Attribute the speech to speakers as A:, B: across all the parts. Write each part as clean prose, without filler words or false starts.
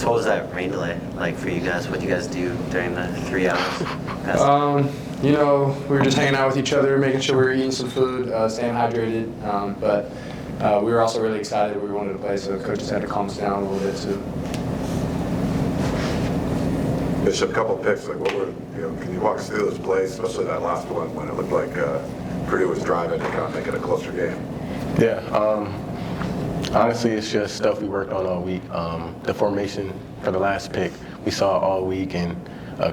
A: So what was that rain delay like for you guys? What did you guys do during the 3 hours?
B: You know, we were just hanging out with each other, making sure we were eating some food, staying hydrated. But we were also really excited. We wanted to play, so the coaches had to calm us down a little bit too.
C: Bishop, a couple of picks. Like, what were can you walk us through those plays, especially that last one when it looked like Purdue was driving and kind of making a closer game?
D: Yeah. Honestly, it's just stuff we worked on all week. The formation for the last pick we saw all week, and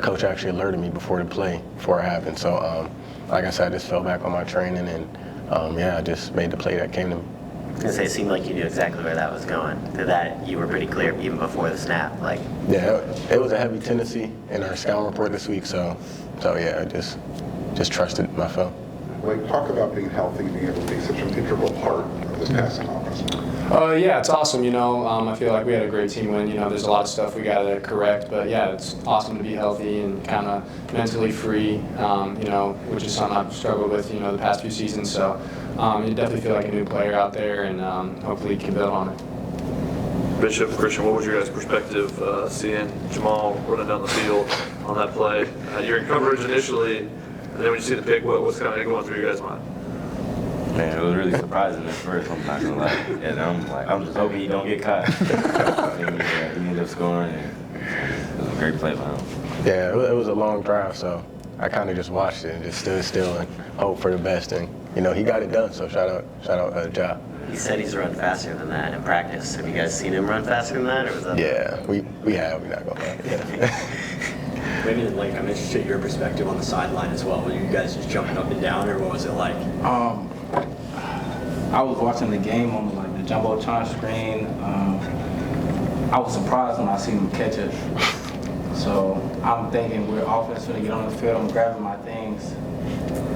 D: coach actually alerted me before the play, before it happened. So, like I said, I just fell back on my training, and I just made the play that came to me.
A: I was gonna say, it seemed like you knew exactly where that was going. To that, you were pretty clear even before the snap. Like,
D: yeah, it was a heavy tendency in our scouting report this week. So yeah, I just trusted my phone.
E: Like, talk about being healthy and being able to be such an integral part of this passing offense.
B: Yeah, it's awesome. I feel like we had a great team win. There's a lot of stuff we got to correct, but yeah, it's awesome to be healthy and kind of mentally free. Which is something I've struggled with, the past few seasons. So you definitely feel like a new player out there, and hopefully you can build on it.
F: Bishop, Christian, what was your guys' perspective seeing Jamal running down the field on that play? You're in coverage initially, and then when you see the pick, what's kind of going through your guys' mind?
G: Man, it was really surprising at first, I'm not gonna lie. And I'm just hoping he don't get caught. He ended up scoring, and it was a great play by him.
D: Yeah, it was a long drive, so I kind of just watched it and just stood still and hoped for the best. And he got it done. So shout out, Ja.
A: he said he's run faster than that in practice. Have you guys seen him run faster than that, or was that?
D: Yeah, we have. We're not gonna lie. Yeah.
H: Maybe I'm interested in your perspective on the sideline as well. Were you guys just jumping up and down, or what was it like?
I: I was watching the game on the jumbotron screen. I was surprised when I seen him catch it. So I'm thinking we're offense going to get on the field. I'm grabbing my things,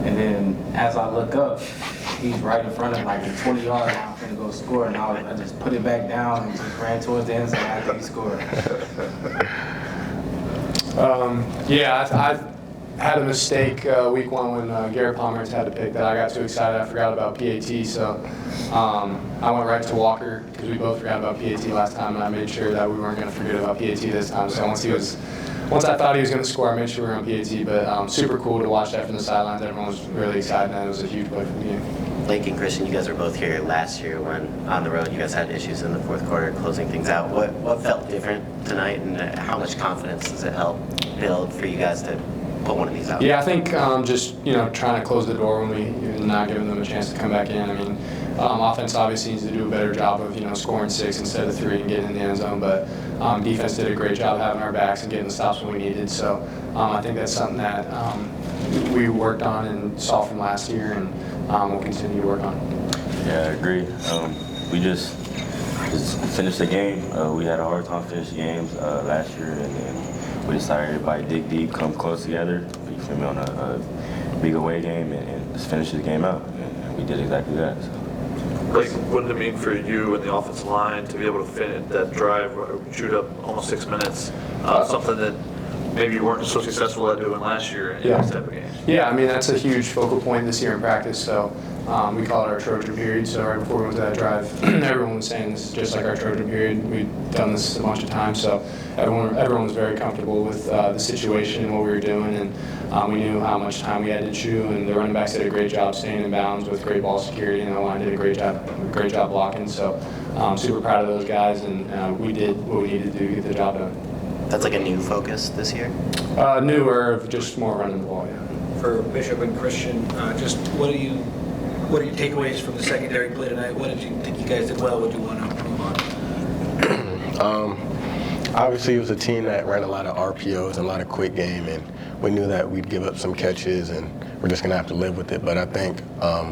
I: and then as I look up, he's right in front of the 20-yard line. I'm going to go score, and I just put it back down and just ran towards the end zone after he scored.
B: I had a mistake week one when Garrett Palmer's had to pick that. I got too excited. I forgot about PAT. So I went right to Walker because we both forgot about PAT last time, and I made sure that we weren't going to forget about PAT this time. So once I thought he was going to score, I made sure we were on PAT. But super cool to watch that from the sidelines. Everyone was really excited, and it was a huge play for the game.
A: Blake and Christian, you guys were both here last year when on the road you guys had issues in the fourth quarter closing things out. What felt different tonight, and how much confidence does it help build for you guys to pull one of these out?
B: Yeah, I think just trying to close the door when we not giving them a chance to come back in. I mean, offense obviously needs to do a better job of scoring 6 instead of 3 and getting in the end zone. But defense did a great job having our backs and getting the stops when we needed. So I think that's something that we worked on and saw from last year, and we'll continue to work on.
G: Yeah, I agree. We just finished the game. We had a hard time finishing games last year, and then we decided everybody dig deep, come close together. You feel me, on a big away game, and just finish the game out. And we did exactly that. So.
F: Like, what did it mean for you and the offensive line to be able to finish that drive, shoot up almost 6 minutes? Something that maybe you weren't so successful at doing last year in this type of games.
B: Yeah, I mean, that's a huge focal point this year in practice. So we call it our Trojan period. So right before we went to that drive, everyone was saying this is just like our Trojan period. We've done this a bunch of times. So everyone was very comfortable with the situation and what we were doing. And we knew how much time we had to chew. And the running backs did a great job staying in bounds with great ball security. And the line did a great job blocking. So super proud of those guys. And we did what we needed to do to get the job done.
A: That's like a new focus this year?
B: Newer, just more running the ball, yeah.
H: For Bishop and Christian, just what are your takeaways from the secondary play tonight? What did you think you guys did well? What do you want to improve on?
D: Obviously, it was a team that ran a lot of RPOs and a lot of quick game, and we knew that we'd give up some catches, and we're just going to have to live with it. But I think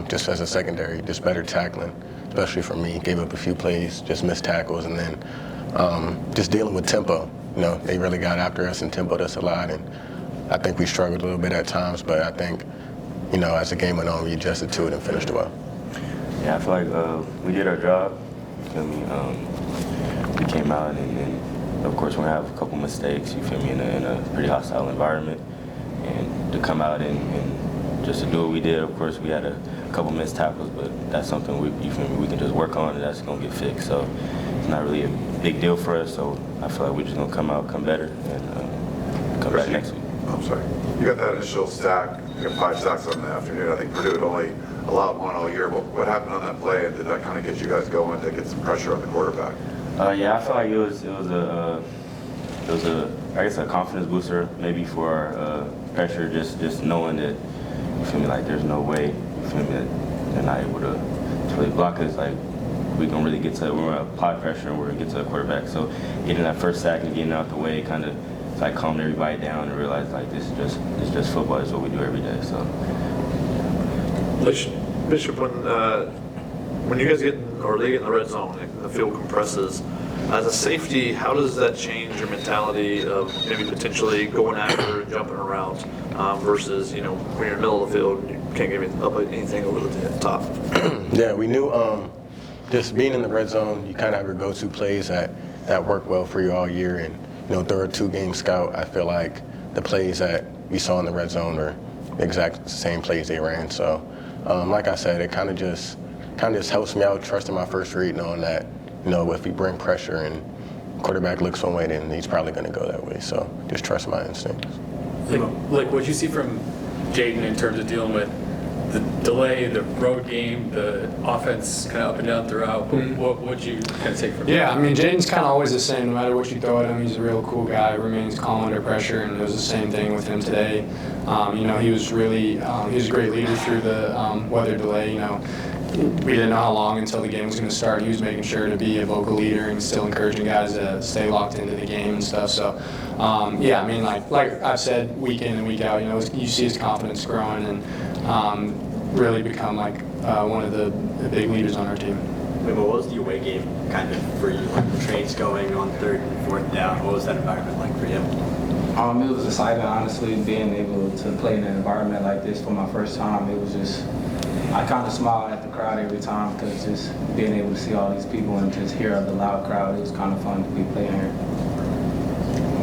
D: just as a secondary, just better tackling, especially for me, gave up a few plays, just missed tackles, and then just dealing with tempo. They really got after us and tempoed us a lot, and I think we struggled a little bit at times, but I think, as the game went on, we adjusted to it and finished well.
G: Yeah, I feel like we did our job. You feel me? We came out, and of course we're gonna have a couple mistakes. You feel me? In a pretty hostile environment, and to come out and just to do what we did. Of course, we had a couple missed tackles, but that's something we can just work on, and that's gonna get fixed. So it's not really a big deal for us. So I feel like we're just gonna come better, and come back next week.
C: I'm sorry. You got that initial stack, you got 5 sacks on the afternoon. I think Purdue had only allowed 1 all year. What happened on that play, and did that kind of get you guys going to get some pressure on the quarterback?
G: Yeah, I feel like it was a I guess a confidence booster maybe for our pressure, just knowing that, you feel me, like there's no way, you feel me, that they're not able to really block us. Like we can really get to, when we're apply pressure and we're gonna get to the quarterback. So getting that first sack and getting out the way kind of like calmed everybody down and realized like this is just football. It's what we do every day. So
F: Bishop, when you guys get or they get in the red zone and the field compresses, as a safety, how does that change your mentality of maybe potentially going after and jumping around versus, you know, when you're in the middle of the field and you can't get up anything over the top?
D: Yeah, we knew just being in the red zone, you kind of have your go-to plays that work well for you all year. And, you know, through a 2-game scout, I feel like the plays that we saw in the red zone are the exact same plays they ran. So, like I said, it kind of just helps me out, trusting my first read, knowing that, you know, if we bring pressure and quarterback looks one way, then he's probably going to go that way. So just trust my instincts.
J: Like what you see from Jaden in terms of dealing with the delay, the road game, the offense kind of up and down throughout. What would you kind of take from him?
B: Yeah, I mean, Jaden's kind of always the same. No matter what you throw at him, he's a real cool guy, remains calm under pressure, and it was the same thing with him today. You know, he was really, he was a great leader through the weather delay. You know, we didn't know how long until the game was going to start. He was making sure to be a vocal leader and still encouraging guys to stay locked into the game and stuff. So, yeah, I mean, like I've said, week in and week out, you know, you see his confidence growing and really become like one of the big leaders on our team.
K: Wait, what was the away game kind of for you? Like the trades going on 3rd and 4th down. What was that environment like for you?
I: It was exciting, honestly, being able to play in an environment like this for my first time. It was just, I kind of smile at the crowd every time because just being able to see all these people and just hear the loud crowd, it was kind of fun to be playing here.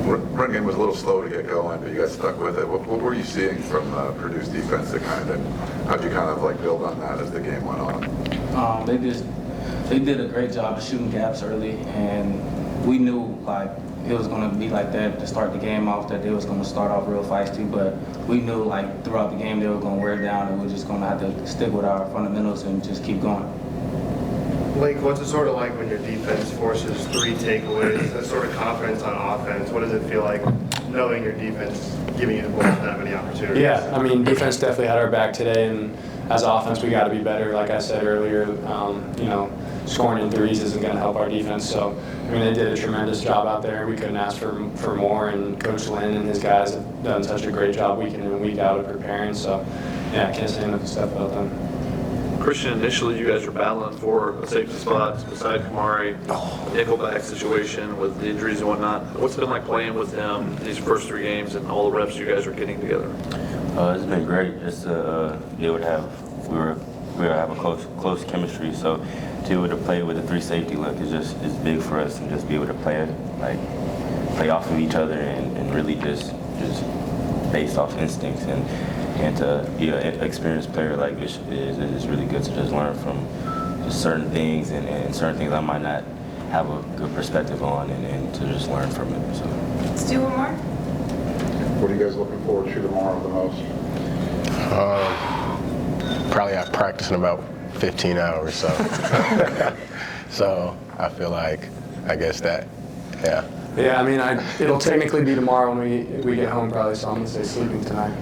C: Run game was a little slow to get going, but you guys stuck with it. What were you seeing from Purdue's defense that kind of, how'd you kind of like build on that as the game went on?
I: They did a great job of shooting gaps early, and we knew like it was going to be like that to start the game off, that they was going to start off real feisty, but we knew like throughout the game they were going to wear down, and we were just going to have to stick with our fundamentals and just keep going.
L: Blake, what's it sort of like when your defense forces 3 takeaways, that sort of confidence on offense? What does it feel like knowing your defense giving you the ball that many opportunities?
B: Yeah, I mean, defense definitely had our back today, and as offense, we got to be better. Like I said earlier, you know, scoring in threes isn't going to help our defense. So, I mean, they did a tremendous job out there. We couldn't ask for more, and Coach Lynn and his guys have done such a great job week in and week out of preparing. So, yeah, I can't say enough stuff about them.
F: Christian, initially you guys were battling for a safety spot beside Kamari, nickelback situation with the injuries and whatnot. What's it been like playing with him these first 3 games and all the reps you guys are getting together?
G: It's been great just to be able to have, we were have a close chemistry. So to be able to play with a 3 safety look is big for us, and just be able to play off of each other and really just based off instincts, and to be an experienced player like Bishop is really good to just learn from just certain things and certain things I might not have a good perspective on, and to just learn from it. So
M: Let's do one more.
E: What are you guys looking forward to tomorrow the most?
D: Probably I practice in about 15 hours, so so I feel like, I guess that, yeah.
B: Yeah, I mean, it'll technically be tomorrow when we get home probably, so I'm going to say sleeping tonight.